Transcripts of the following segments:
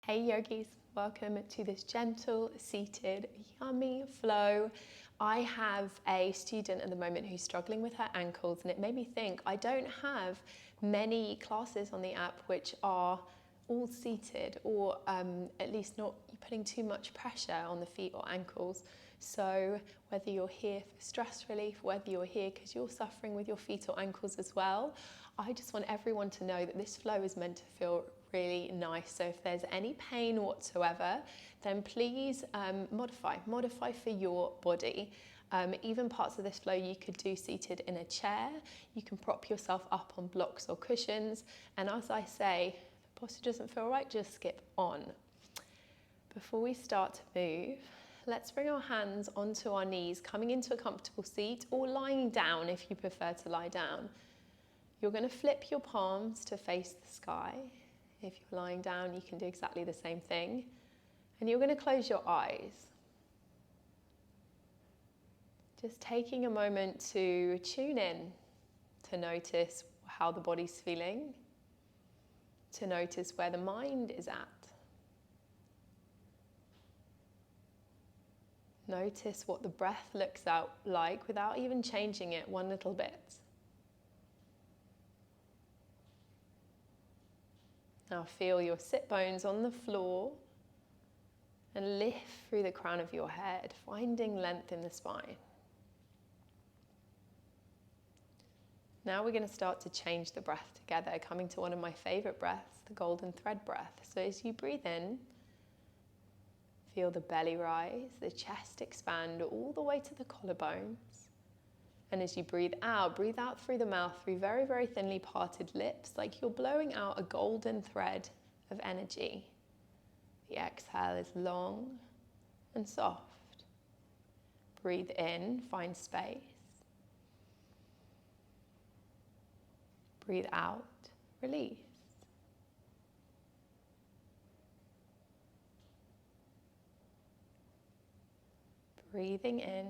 Hey yogis, welcome to this gentle, seated, yummy flow. I have a student at the moment who's struggling with her ankles, and it made me think I don't have many classes on the app which are all seated, or at least not putting too much pressure on the feet or ankles. So whether you're here for stress relief, whether you're here because you're suffering with your feet or ankles as well, I just want everyone to know that this flow is meant to feel really nice. So if there's any pain whatsoever, then please modify for your body. Even parts of this flow you could do seated in a chair. You can prop yourself up on blocks or cushions. And as I say, if the posture doesn't feel right, just skip on. Before we start to move, let's bring our hands onto our knees, coming into a comfortable seat or lying down if you prefer to lie down. You're going to flip your palms to face the sky. If you're lying down, you can do exactly the same thing. And you're going to close your eyes. Just taking a moment to tune in, to notice how the body's feeling, to notice where the mind is at. Notice what the breath looks out like without even changing it one little bit. Now feel your sit bones on the floor and lift through the crown of your head, finding length in the spine. Now we're going to start to change the breath together, coming to one of my favorite breaths, the golden thread breath. So as you breathe in, feel the belly rise, the chest expand all the way to the collarbones. And as you breathe out through the mouth, through very, very thinly parted lips, like you're blowing out a golden thread of energy. The exhale is long and soft. Breathe in, find space. Breathe out, release. Breathing in.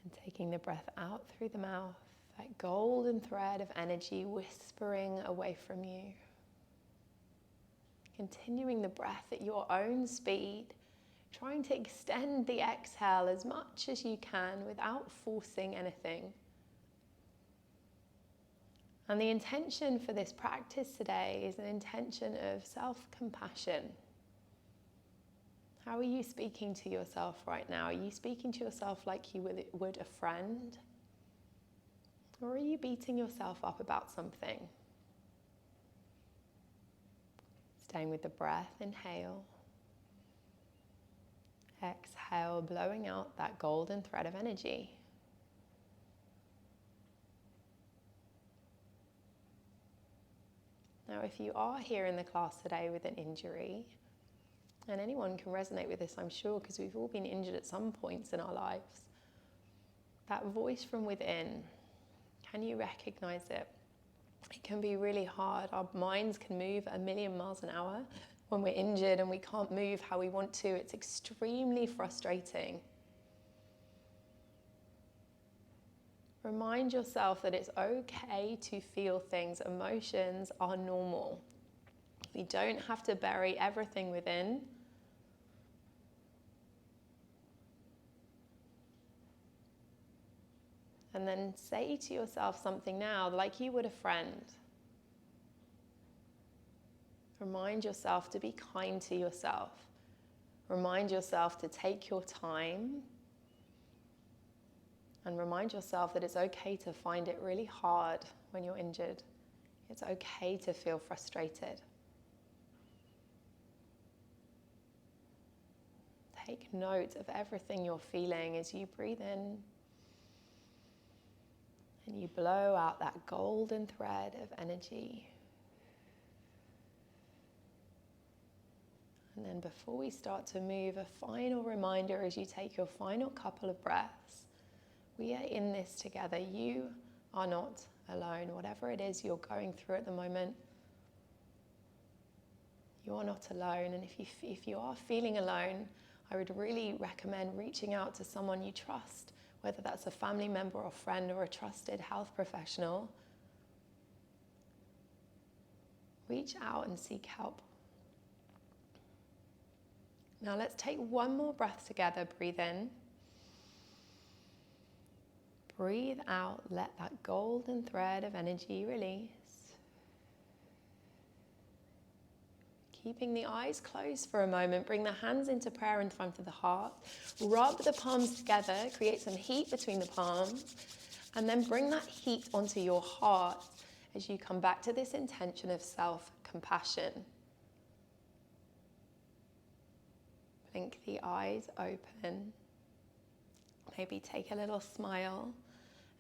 And taking the breath out through the mouth, that golden thread of energy whispering away from you. Continuing the breath at your own speed, trying to extend the exhale as much as you can without forcing anything. And the intention for this practice today is an intention of self-compassion. How are you speaking to yourself right now? Are you speaking to yourself like you would a friend? Or are you beating yourself up about something? Staying with the breath, inhale. Exhale, blowing out that golden thread of energy. Now, if you are here in the class today with an injury, and anyone can resonate with this, I'm sure, because we've all been injured at some points in our lives. That voice from within, can you recognize it? It can be really hard. Our minds can move 1,000,000 miles an hour when we're injured and we can't move how we want to. It's extremely frustrating. Remind yourself that it's okay to feel things. Emotions are normal. We don't have to bury everything within. And then say to yourself something now, like you would a friend. Remind yourself to be kind to yourself. Remind yourself to take your time. And remind yourself that it's okay to find it really hard when you're injured. It's okay to feel frustrated. Take note of everything you're feeling as you breathe in and you blow out that golden thread of energy. And then before we start to move, a final reminder as you take your final couple of breaths, we are in this together. You are not alone. Whatever it is you're going through at the moment, you are not alone. And if you are feeling alone, I would really recommend reaching out to someone you trust, whether that's a family member or friend or a trusted health professional. Reach out and seek help. Now let's take one more breath together. Breathe in. Breathe out. Let that golden thread of energy release. Keeping the eyes closed for a moment, bring the hands into prayer in front of the heart. Rub the palms together, create some heat between the palms, and then bring that heat onto your heart as you come back to this intention of self-compassion. Blink the eyes open. Maybe take a little smile,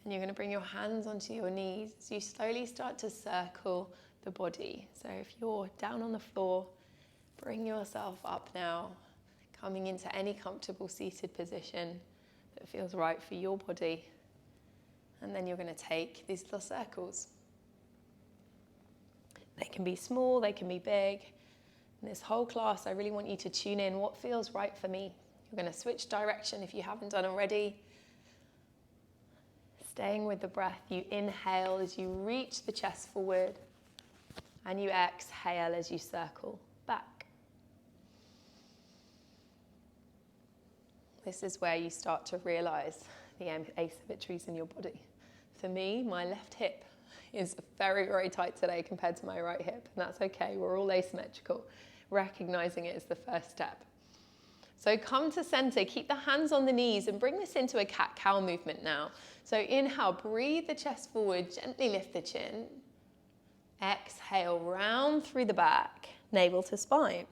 and you're going to bring your hands onto your knees as you slowly start to circle the body. So if you're down on the floor, bring yourself up now, coming into any comfortable seated position that feels right for your body. And then you're going to take these little circles. They can be small, they can be big. In this whole class, I really want you to tune in. What feels right for me? You're going to switch direction if you haven't done already. Staying with the breath, you inhale as you reach the chest forward. And you exhale as you circle back. This is where you start to realize the asymmetries in your body. For me, my left hip is very, very tight today compared to my right hip, and that's okay. We're all asymmetrical. Recognizing it is the first step. So come to center, keep the hands on the knees, and bring this into a cat-cow movement now. So inhale, breathe the chest forward, gently lift the chin. Exhale, round through the back, navel to spine.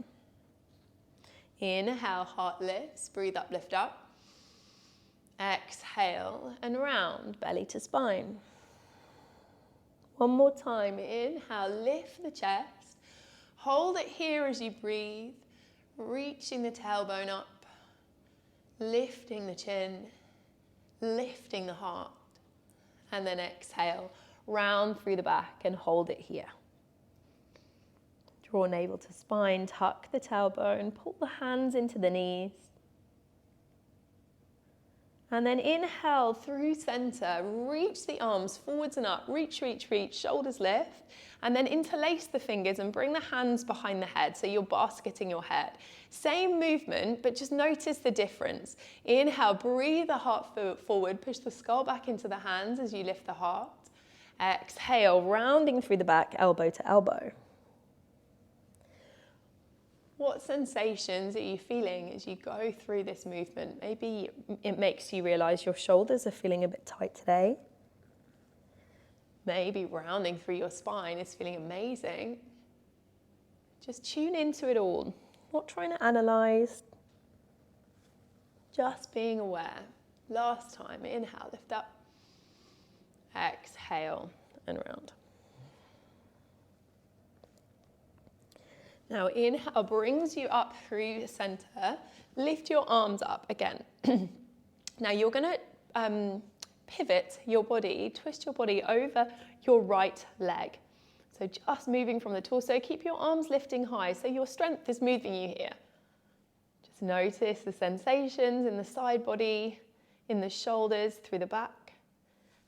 Inhale, heart lifts, breathe up, lift up. Exhale, and round, belly to spine. One more time, inhale, lift the chest. Hold it here as you breathe, reaching the tailbone up, lifting the chin, lifting the heart. And then exhale, round through the back and hold it here. Draw navel to spine, tuck the tailbone, pull the hands into the knees. And then inhale through center, reach the arms forwards and up, reach, reach, reach, shoulders lift, and then interlace the fingers and bring the hands behind the head so you're basketing your head. Same movement, but just notice the difference. Inhale, breathe the heart forward, push the skull back into the hands as you lift the heart. Exhale, rounding through the back, elbow to elbow. What sensations are you feeling as you go through this movement? Maybe it makes you realize your shoulders are feeling a bit tight today. Maybe rounding through your spine is feeling amazing. Just tune into it all. Not trying to analyze, just being aware. Last time, inhale, lift up. Exhale and round. Now inhale brings you up through the center. Lift your arms up again. Now you're going to pivot your body, twist your body over your right leg. So just moving from the torso, keep your arms lifting high so your strength is moving you here. Just notice the sensations in the side body, in the shoulders, through the back.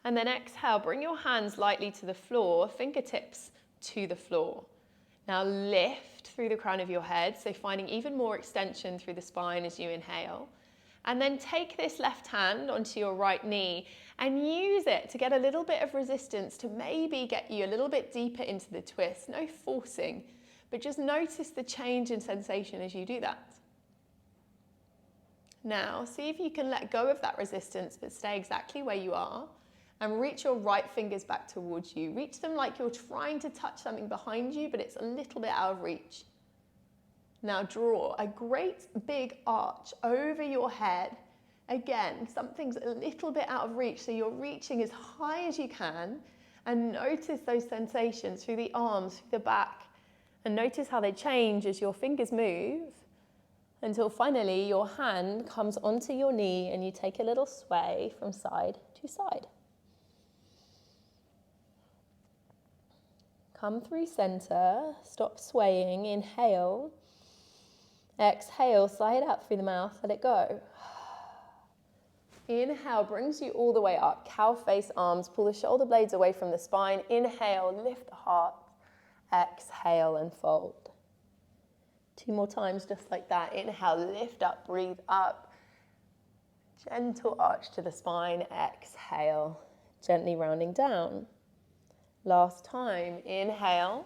And then exhale, bring your hands lightly to the floor, fingertips to the floor. Now lift through the crown of your head, so finding even more extension through the spine as you inhale. And then take this left hand onto your right knee and use it to get a little bit of resistance to maybe get you a little bit deeper into the twist. No forcing, but just notice the change in sensation as you do that. Now, see if you can let go of that resistance, but stay exactly where you are. And reach your right fingers back towards you. Reach them like you're trying to touch something behind you, but it's a little bit out of reach. Now draw a great big arch over your head. Again, something's a little bit out of reach, so you're reaching as high as you can. And notice those sensations through the arms, through the back. And notice how they change as your fingers move, until finally your hand comes onto your knee and you take a little sway from side to side. Come through center, stop swaying, inhale. Exhale, sigh it out through the mouth, let it go. Inhale brings you all the way up, cow face arms, pull the shoulder blades away from the spine. Inhale, lift the heart. Exhale and fold. 2 more times just like that. Inhale, lift up, breathe up. Gentle arch to the spine. Exhale, gently rounding down. Last time, inhale.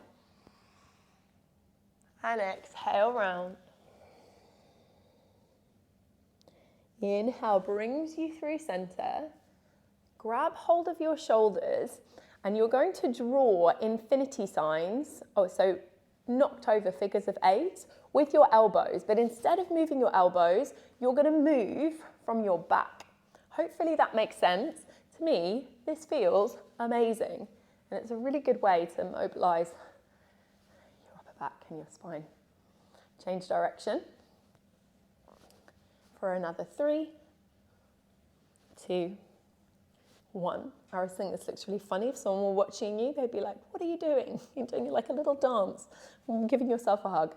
And exhale, round. Inhale brings you through center. Grab hold of your shoulders and you're going to draw infinity signs. So knocked over figures of 8 with your elbows. But instead of moving your elbows, you're going to move from your back. Hopefully that makes sense. To me, this feels amazing. And it's a really good way to mobilize your upper back and your spine. Change direction. For another 3, 2, 1. I always think this looks really funny. If someone were watching you, they'd be like, what are you doing? You're doing like a little dance. You're giving yourself a hug.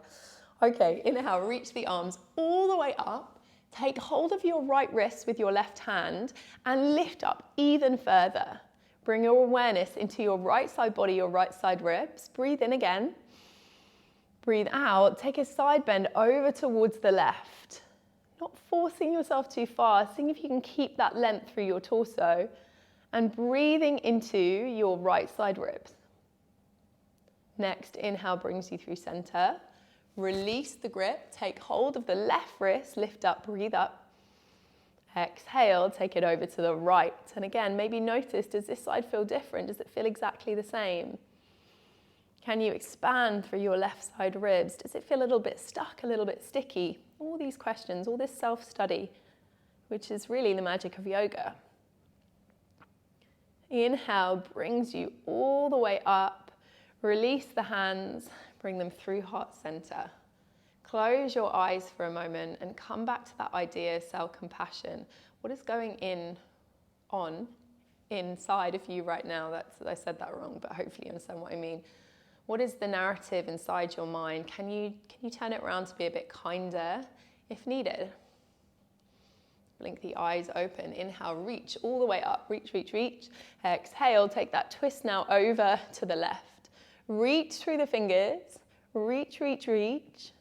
Okay, inhale, reach the arms all the way up. Take hold of your right wrist with your left hand and lift up even further. Bring your awareness into your right side body, your right side ribs. Breathe in again. Breathe out. Take a side bend over towards the left. Not forcing yourself too far. Seeing if you can keep that length through your torso. And breathing into your right side ribs. Next, inhale brings you through center. Release the grip. Take hold of the left wrist. Lift up, breathe up. Exhale, take it over to the right. And again, maybe notice, does this side feel different? Does it feel exactly the same? Can you expand through your left side ribs? Does it feel a little bit stuck, a little bit sticky? All these questions, all this self-study, which is really the magic of yoga. Inhale brings you all the way up. Release the hands, bring them through heart center. Close your eyes for a moment and come back to that idea of self-compassion. What is going on inside of you right now? I said that wrong, but hopefully you understand what I mean. What is the narrative inside your mind? Can you turn it around to be a bit kinder if needed? Blink the eyes open. Inhale, reach all the way up. Reach, reach, reach. Exhale, take that twist now over to the left. Reach through the fingers. Reach, reach, reach.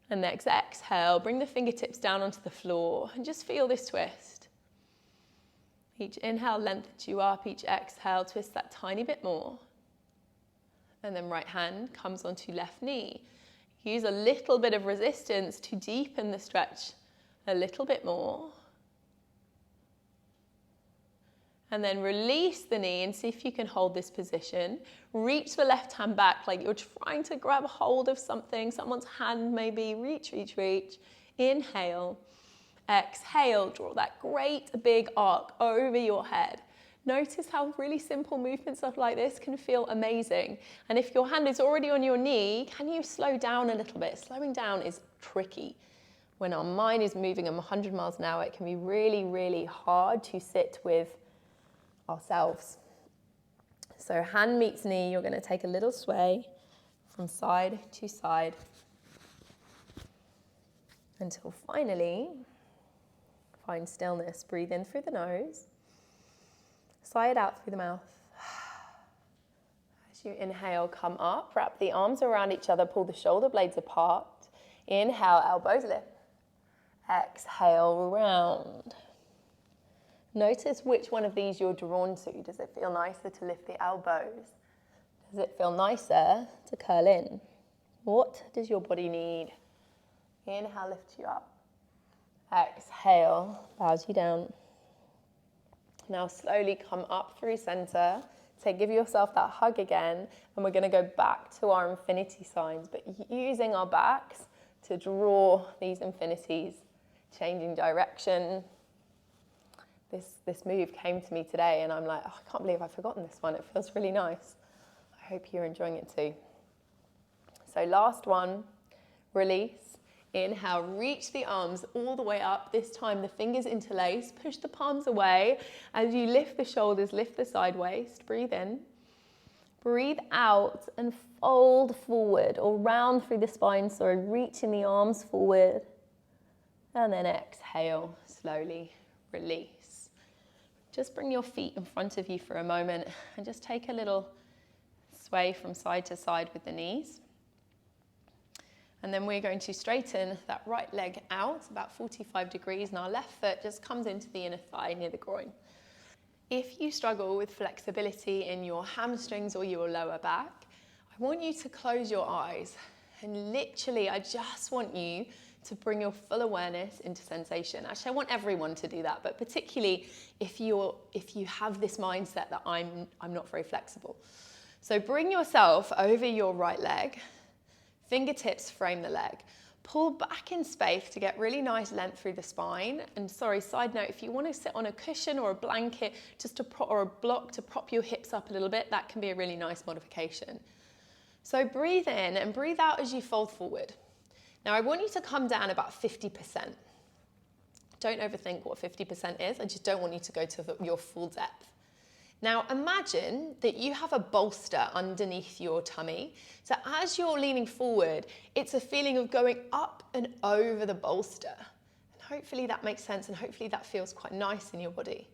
And next exhale, bring the fingertips down onto the floor and just feel this twist. Each inhale lengthens you up. Each exhale, twist that tiny bit more. And then right hand comes onto left knee. Use a little bit of resistance to deepen the stretch a little bit more. And then release the knee and see if you can hold this position. Reach the left hand back like you're trying to grab hold of something, someone's hand maybe. Reach, reach, reach. Inhale. Exhale, draw that great big arc over your head. Notice how really simple movements like this can feel amazing. And if your hand is already on your knee, can you slow down a little bit? Slowing down is tricky. When our mind is moving at 100 miles an hour, it can be really, really hard to sit with ourselves. So hand meets knee, you're going to take a little sway from side to side until finally find stillness. Breathe in through the nose, sigh it out through the mouth. As you inhale, come up, wrap the arms around each other, pull the shoulder blades apart. Inhale, elbows lift. Exhale, round. Notice which one of these you're drawn to. Does it feel nicer to lift the elbows? Does it feel nicer to curl in? What does your body need? Inhale, lifts you up. Exhale, bows you down. Now slowly come up through center. So give yourself that hug again. And we're going to go back to our infinity signs, but using our backs to draw these infinities, changing direction. This move came to me today and I'm like, oh, I can't believe I've forgotten this one. It feels really nice. I hope you're enjoying it too. So last one, release. Inhale, reach the arms all the way up. This time the fingers interlace. Push the palms away as you lift the shoulders, lift the side waist. Breathe in. Breathe out and fold forward or round through the spine. So reaching the arms forward. And then exhale, slowly release. Just bring your feet in front of you for a moment and just take a little Sway from side to side with the knees. And then we're going to straighten that right leg out about 45 degrees, and our left foot just comes into the inner thigh near the groin. If you struggle with flexibility in your hamstrings or your lower back, I want you to close your eyes, and literally I just want you to bring your full awareness into sensation. Actually, I want everyone to do that, but particularly if you have this mindset that I'm not very flexible. So bring yourself over your right leg, fingertips frame the leg. Pull back in space to get really nice length through the spine. And sorry, side note, if you want to sit on a cushion or a blanket or a block to prop your hips up a little bit, that can be a really nice modification. So breathe in and breathe out as you fold forward. Now I want you to come down about 50%. Don't overthink what 50% is. I just don't want you to go to your full depth. Now imagine that you have a bolster underneath your tummy. So as you're leaning forward, it's a feeling of going up and over the bolster. And hopefully that makes sense, and hopefully that feels quite nice in your body.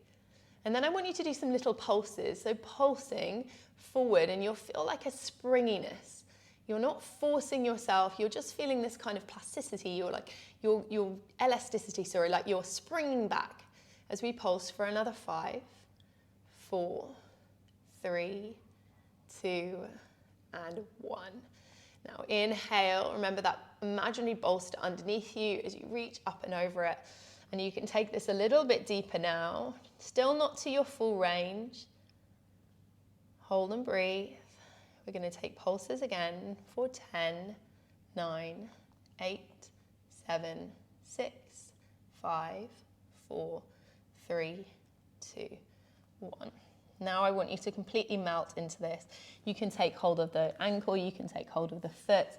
And then I want you to do some little pulses. So pulsing forward, and you'll feel like a springiness. You're not forcing yourself, you're just feeling this kind of plasticity, your elasticity, like you're springing back as we pulse for another 5, 4, 3, 2, and 1. Now inhale, remember that imaginary bolster underneath you as you reach up and over it. And you can take this a little bit deeper now, still not to your full range. Hold and breathe. We're going to take pulses again for 10, 9, 8, 7, 6, 5, 4, 3, 2, 1. Now I want you to completely melt into this. You can take hold of the ankle, you can take hold of the foot,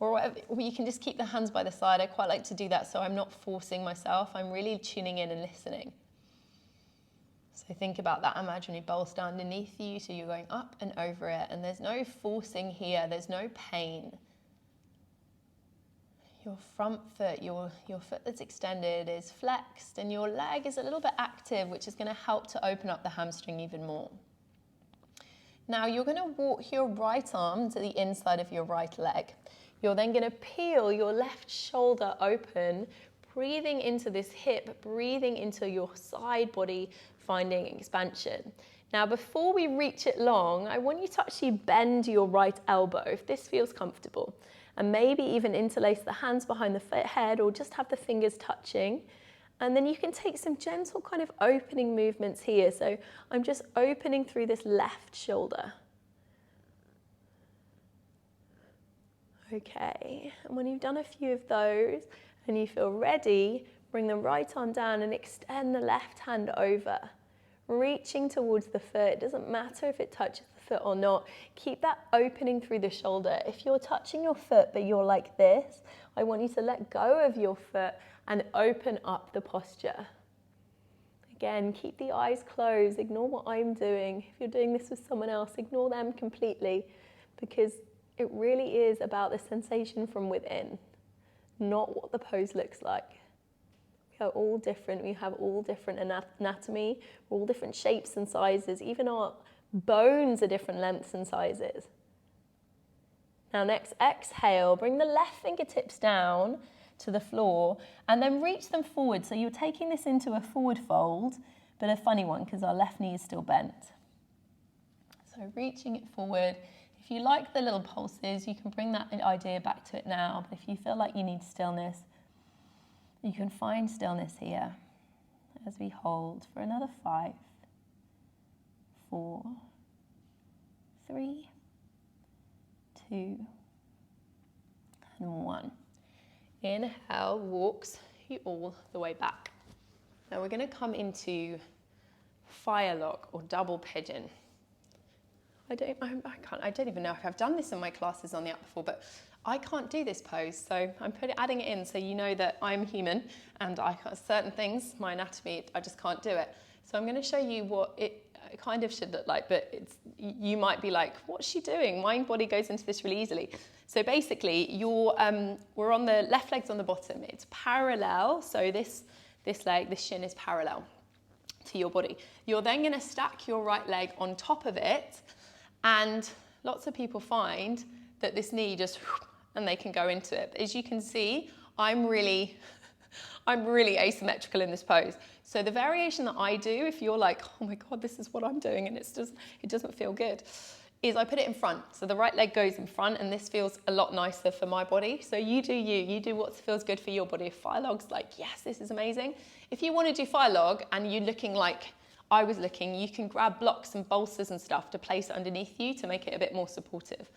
or whatever, or you can just keep the hands by the side. I quite like to do that so I'm not forcing myself. I'm really tuning in and listening. So think about that imaginary bolster underneath you, so you're going up and over it, and there's no forcing here, there's no pain. Your front foot, your foot that's extended is flexed, and your leg is a little bit active, which is going to help to open up the hamstring even more. Now you're going to walk your right arm to the inside of your right leg. You're then going to peel your left shoulder open, breathing into this hip, breathing into your side body, finding expansion. Now before we reach it long, I want you to actually bend your right elbow if this feels comfortable. And maybe even interlace the hands behind the head, or just have the fingers touching. And then you can take some gentle kind of opening movements here. So I'm just opening through this left shoulder. Okay, and when you've done a few of those and you feel ready, bring the right arm down and extend the left hand over, reaching towards the foot. It doesn't matter if it touches the foot or not. Keep that opening through the shoulder. If you're touching your foot but you're like this, I want you to let go of your foot and open up the posture. Again, keep the eyes closed. Ignore what I'm doing. If you're doing this with someone else, ignore them completely, because it really is about the sensation from within, not what the pose looks like. We are all different. We have all different anatomy, all different shapes and sizes. Even our bones are different lengths and sizes. Now next, exhale. Bring the left fingertips down to the floor and then reach them forward. So you're taking this into a forward fold, but a funny one because our left knee is still bent. So reaching it forward. If you like the little pulses, you can bring that idea back to it now. But if you feel like you need stillness, you can find stillness here as we hold for another 5, 4, 3, 2, and 1. Inhale, walks you all the way back. Now we're going to come into fire lock or double pigeon. I don't even know if I've done this in my classes on the app before, but I can't do this pose, so I'm adding it in so you know that I'm human and certain things, my anatomy, I just can't do it. So I'm going to show you what it kind of should look like, but you might be like, what's she doing? My body goes into this really easily. So basically, we're on the left leg's on the bottom. It's parallel, so this leg, this shin is parallel to your body. You're then going to stack your right leg on top of it and lots of people find that this knee just, and they can go into it. But as you can see, I'm really asymmetrical in this pose. So the variation that I do, if you're like, oh my God, this is what I'm doing and it doesn't feel good, is I put it in front. So the right leg goes in front, and this feels a lot nicer for my body. So you do what feels good for your body. If fire log's like, yes, this is amazing. If you want to do fire log and you're looking like I was looking, you can grab blocks and bolsters and stuff to place underneath you to make it a bit more supportive.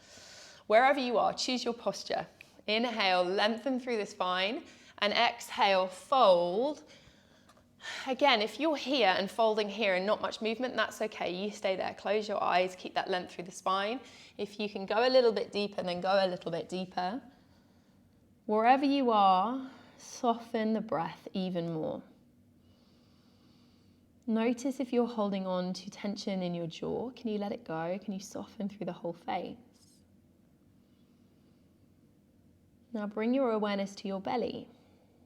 Wherever you are, choose your posture. Inhale, lengthen through the spine, and exhale, fold. Again, if you're here and folding here and not much movement, that's okay. You stay there. Close your eyes, keep that length through the spine. If you can go a little bit deeper, then go a little bit deeper. Wherever you are, soften the breath even more. Notice if you're holding on to tension in your jaw. Can you let it go? Can you soften through the whole face? Now bring your awareness to your belly.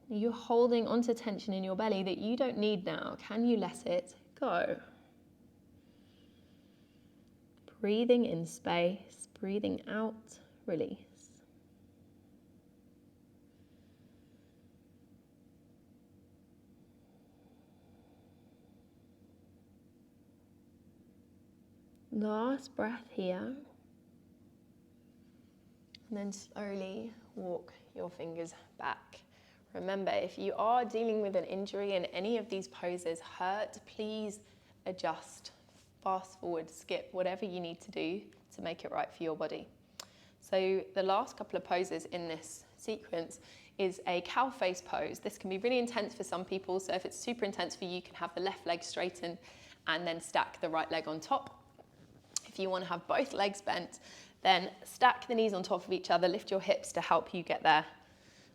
You're holding onto tension in your belly that you don't need now. Can you let it go? Breathing in space, breathing out, release. Last breath here. And then slowly walk your fingers back. Remember, if you are dealing with an injury and any of these poses hurt, please adjust, fast forward, skip, whatever you need to do to make it right for your body. So the last couple of poses in this sequence is a cow face pose. This can be really intense for some people, so if it's super intense for you, you can have the left leg straightened and then stack the right leg on top. If you want to have both legs bent, then stack the knees on top of each other, lift your hips to help you get there.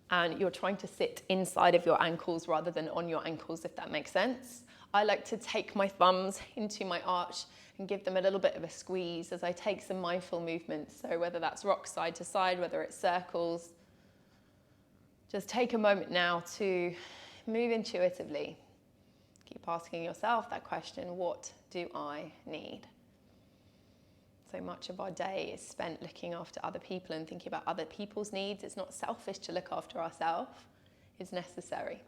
And you're trying to sit inside of your ankles rather than on your ankles, if that makes sense. I like to take my thumbs into my arch and give them a little bit of a squeeze as I take some mindful movements. So whether that's rock side to side, whether it's circles, just take a moment now to move intuitively. Keep asking yourself that question, what do I need? So much of our day is spent looking after other people and thinking about other people's needs. It's not selfish to look after ourselves. It's necessary.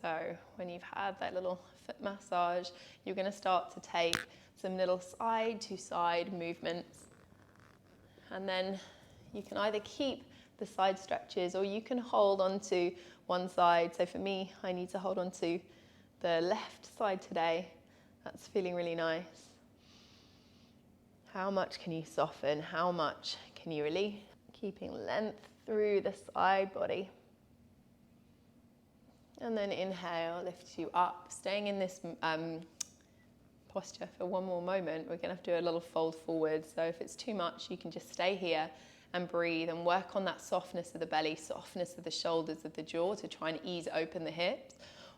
So when you've had that little foot massage, you're going to start to take some little side to side movements. And then you can either keep the side stretches or you can hold onto one side. So for me, I need to hold onto the left side today. That's feeling really nice. How much can you soften? How much can you release? Keeping length through the side body. And then inhale, lift you up. Staying in this posture for one more moment. We're going to do a little fold forward. So if it's too much, you can just stay here and breathe and work on that softness of the belly, softness of the shoulders, of the jaw to try and ease open the hips.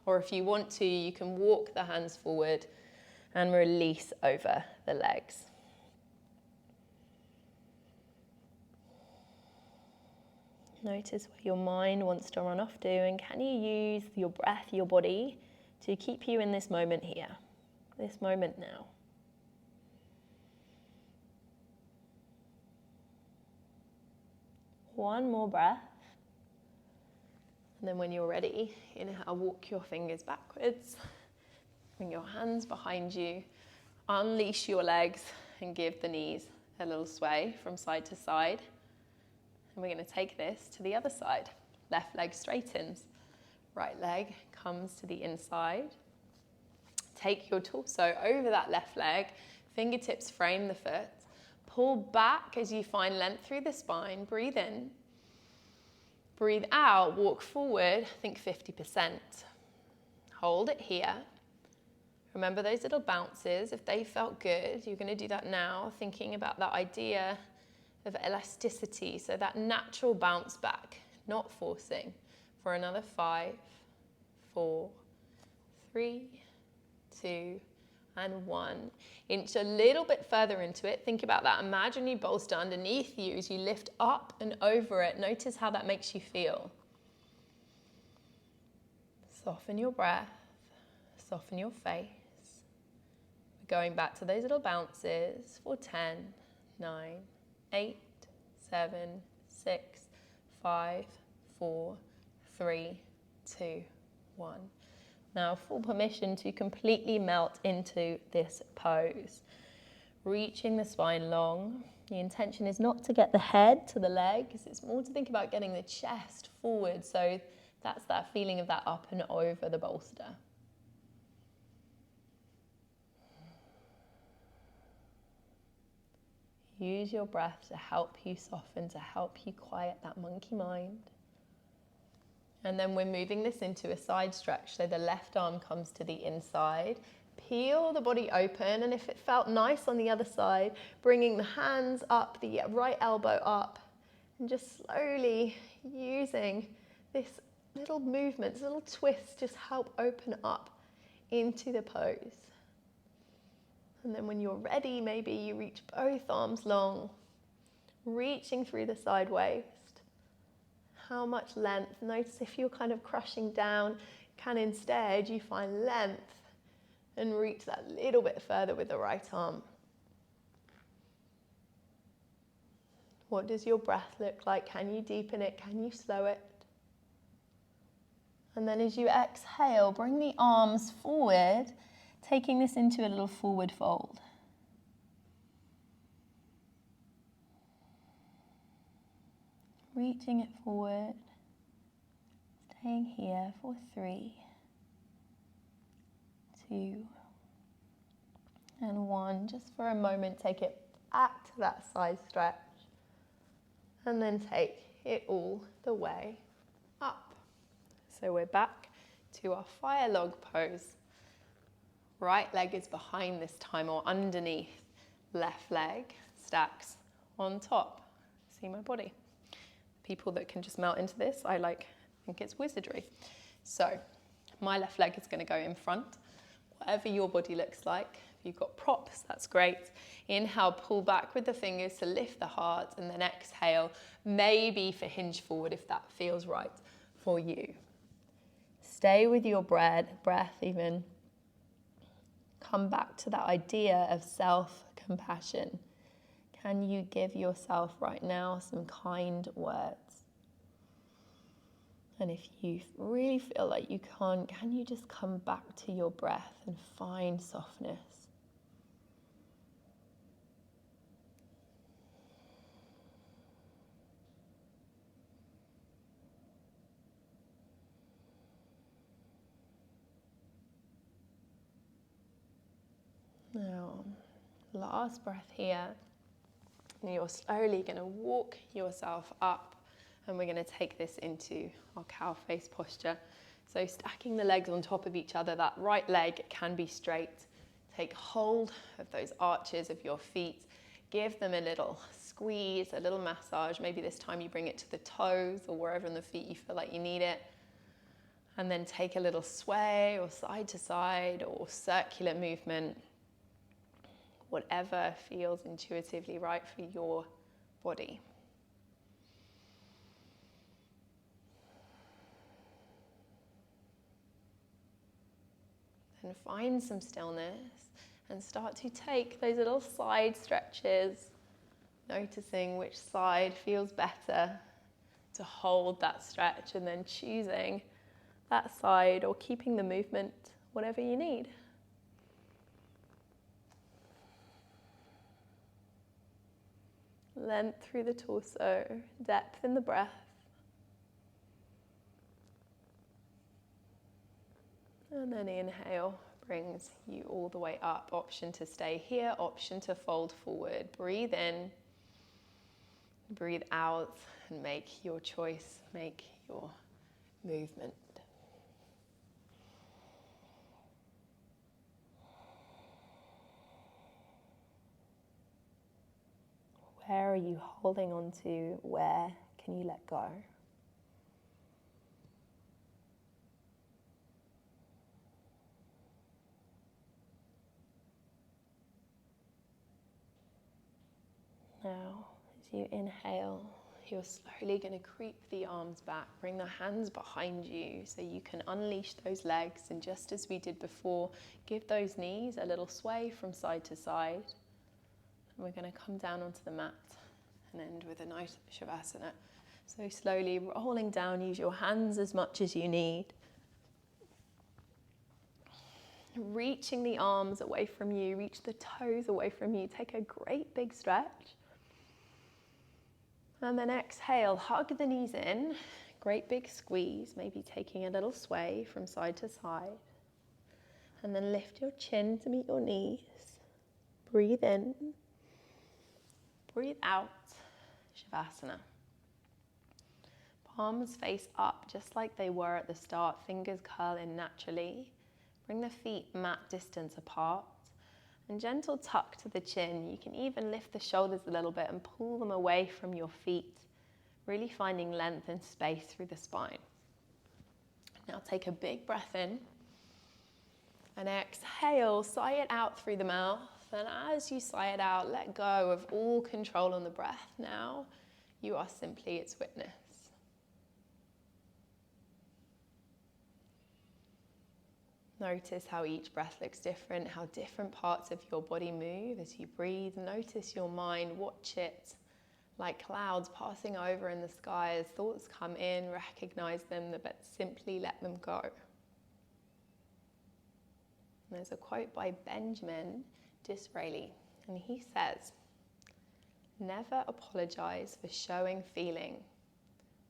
Or if you want to, you can walk the hands forward and release over the legs. Notice where your mind wants to run off to, and can you use your breath, your body, to keep you in this moment here, this moment now. One more breath. And then when you're ready, inhale, walk your fingers backwards. Bring your hands behind you. Unleash your legs and give the knees a little sway from side to side. And we're going to take this to the other side. Left leg straightens. Right leg comes to the inside. Take your torso over that left leg. Fingertips frame the foot. Pull back as you find length through the spine. Breathe in. Breathe out, walk forward, think 50%. Hold it here. Remember those little bounces. If they felt good, you're going to do that now, thinking about that idea of elasticity, so that natural bounce back, not forcing. For another 5, 4, 3, 2, and 1. Inch a little bit further into it. Think about that imaginary bolster underneath you as you lift up and over it. Notice how that makes you feel. Soften your breath, soften your face. Going back to those little bounces for 10, 9, 8, 7, 6, 5, 4, 3, 2, 1. Now full permission to completely melt into this pose. Reaching the spine long. The intention is not to get the head to the legs, it's more to think about getting the chest forward. So that's that feeling of that up and over the bolster. Use your breath to help you soften, to help you quiet that monkey mind. And then we're moving this into a side stretch. So the left arm comes to the inside. Peel the body open, and if it felt nice on the other side, bringing the hands up, the right elbow up, and just slowly using this little movement, this little twist, just help open up into the pose. And then when you're ready, maybe you reach both arms long, reaching through the side waist. How much length? Notice if you're kind of crushing down, can instead you find length and reach that little bit further with the right arm. What does your breath look like? Can you deepen it? Can you slow it? And then as you exhale, bring the arms forward, taking this into a little forward fold. Reaching it forward, staying here for 3, 2, and 1. Just for a moment, take it back to that side stretch, and then take it all the way up. So we're back to our fire log pose. Right leg is behind this time, or underneath. Left leg stacks on top. See my body? People that can just melt into this, I think it's wizardry. So my left leg is going to go in front, whatever your body looks like. If you've got props, that's great. Inhale, pull back with the fingers to lift the heart, and then exhale, maybe for hinge forward if that feels right for you. Stay with your breath even. Come back to that idea of self-compassion. Can you give yourself right now some kind words? And if you really feel like you can't, can you just come back to your breath and find softness? Now, last breath here. And you're slowly going to walk yourself up, and we're going to take this into our cow face posture. So stacking the legs on top of each other, that right leg can be straight. Take hold of those arches of your feet. Give them a little squeeze, a little massage. Maybe this time you bring it to the toes or wherever in the feet you feel like you need it. And then take a little sway or side to side or circular movement. Whatever feels intuitively right for your body. Then find some stillness and start to take those little side stretches, noticing which side feels better to hold that stretch, and then choosing that side or keeping the movement, whatever you need. Length through the torso, depth in the breath. And then inhale brings you all the way up. Option to stay here, option to fold forward. Breathe in, breathe out, and make your choice, make your movement. Where are you holding on to? Where can you let go? Now, as you inhale, You're slowly going to creep the arms back, bring the hands behind you so you can unleash those legs, and just as we did before, give those knees a little sway from side to side. And we're going to come down onto the mat and end with a nice Shavasana. So slowly rolling down, use your hands as much as you need. Reaching the arms away from you, reach the toes away from you. Take a great big stretch. And then exhale, hug the knees in, great big squeeze, maybe taking a little sway from side to side. And then lift your chin to meet your knees. Breathe in, breathe out, Shavasana. Palms face up just like they were at the start, fingers curl in naturally. Bring the feet mat distance apart. And gentle tuck to the chin. You can even lift the shoulders a little bit and pull them away from your feet, really finding length and space through the spine. Now take a big breath in and exhale, sigh it out through the mouth. And as you sigh it out, let go of all control on the breath. Now you are simply its witness. Notice how each breath looks different, how different parts of your body move as you breathe. Notice your mind, watch it like clouds passing over in the sky. As thoughts come in, recognize them, but simply let them go. And there's a quote by Benjamin Disraeli, and he says, "Never apologize for showing feeling.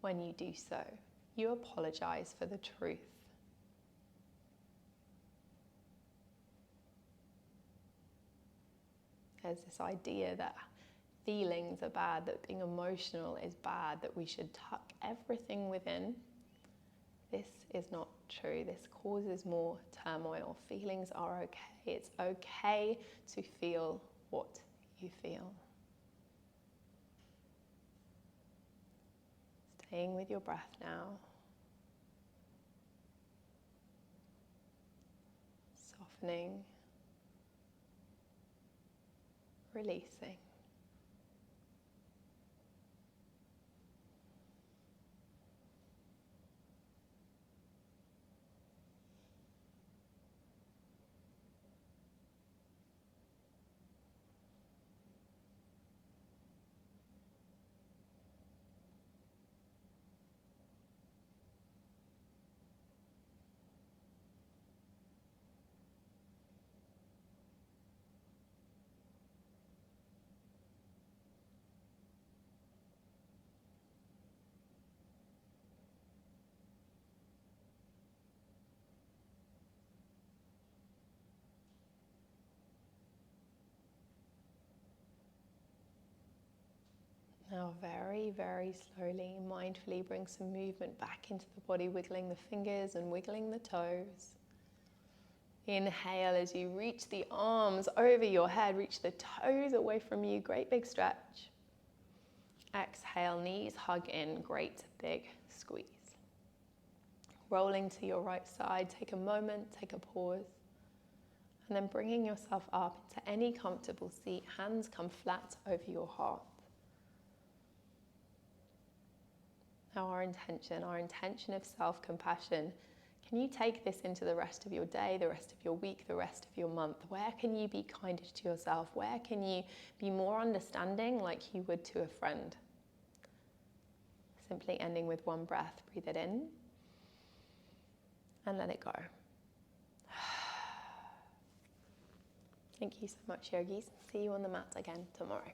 When you do so, you apologize for the truth." There's this idea that feelings are bad, that being emotional is bad, that we should tuck everything within. This is not true. This causes more turmoil. Feelings are okay. It's okay to feel what you feel. Staying with your breath now. Softening. Releasing. Now very, very slowly, mindfully bring some movement back into the body, wiggling the fingers and wiggling the toes. Inhale as you reach the arms over your head, reach the toes away from you, great big stretch. Exhale, knees hug in, great big squeeze. Rolling to your right side, take a moment, take a pause. And then bringing yourself up into any comfortable seat, hands come flat over your heart. Now our intention of self-compassion, can you take this into the rest of your day, the rest of your week, the rest of your month? Where can you be kinder to yourself? Where can you be more understanding like you would to a friend? Simply ending with one breath. Breathe it in and let it go. Thank you so much, yogis. See you on the mat again tomorrow.